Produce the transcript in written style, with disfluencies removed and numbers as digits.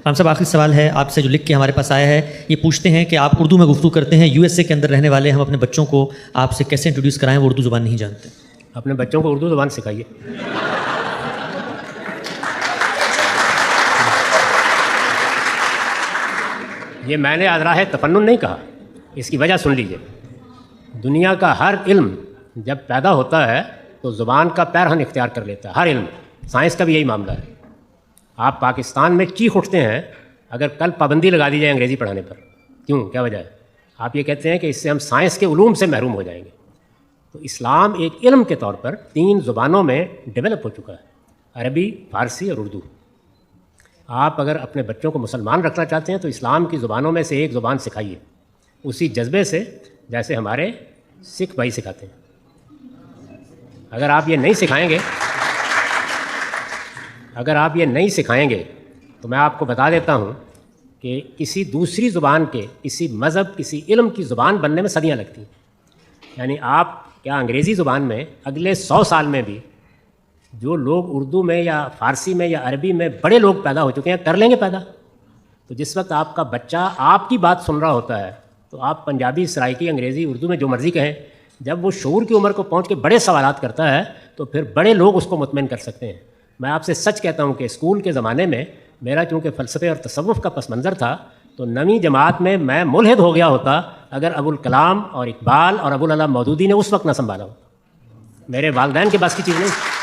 ہم صاحب آخری سوال ہے آپ سے جو لکھ کے ہمارے پاس آیا ہے، یہ پوچھتے ہیں کہ آپ اردو میں گفتگو کرتے ہیں، یو ایس اے کے اندر رہنے والے ہم اپنے بچوں کو آپ سے کیسے انٹروڈیوس کرائیں، وہ اردو زبان نہیں جانتے؟ اپنے بچوں کو اردو زبان سکھائیے. یہ میں نے ادراہ تفنن نہیں کہا، اس کی وجہ سن لیجیے. دنیا کا ہر علم جب پیدا ہوتا ہے تو زبان کا پیرہن اختیار کر لیتا ہے. ہر علم، سائنس کا بھی یہی معاملہ ہے. آپ پاکستان میں چیخ اٹھتے ہیں اگر کل پابندی لگا دی جائے انگریزی پڑھانے پر. کیوں؟ کیا وجہ ہے؟ آپ یہ کہتے ہیں کہ اس سے ہم سائنس کے علوم سے محروم ہو جائیں گے. تو اسلام ایک علم کے طور پر 3 زبانوں میں ڈیولپ ہو چکا ہے، عربی، فارسی اور اردو. آپ اگر اپنے بچوں کو مسلمان رکھنا چاہتے ہیں تو اسلام کی زبانوں میں سے ایک زبان سکھائیے، اسی جذبے سے جیسے ہمارے سکھ بھائی سکھاتے ہیں. اگر آپ یہ نہیں سکھائیں گے تو میں آپ کو بتا دیتا ہوں کہ کسی دوسری زبان کے، کسی مذہب، کسی علم کی زبان بننے میں صدیاں لگتی ہیں. یعنی آپ کیا انگریزی زبان میں اگلے 100 سال میں بھی جو لوگ اردو میں یا فارسی میں یا عربی میں بڑے لوگ پیدا ہو چکے ہیں کر لیں گے پیدا؟ تو جس وقت آپ کا بچہ آپ کی بات سن رہا ہوتا ہے تو آپ پنجابی، سرائکی، انگریزی، اردو میں جو مرضی کہیں، جب وہ شعور کی عمر کو پہنچ کے بڑے سوالات کرتا ہے تو پھر بڑے لوگ اس کو مطمئن کر سکتے ہیں. میں آپ سے سچ کہتا ہوں کہ اسکول کے زمانے میں میرا چونکہ فلسفے اور تصوف کا پس منظر تھا تو 9ویں جماعت میں میں ملحد ہو گیا ہوتا اگر ابوالکلام اور اقبال اور ابوالعلا مودودی نے اس وقت نہ سنبھالا ہوتا. میرے والدین کے بس کی چیز نہیں.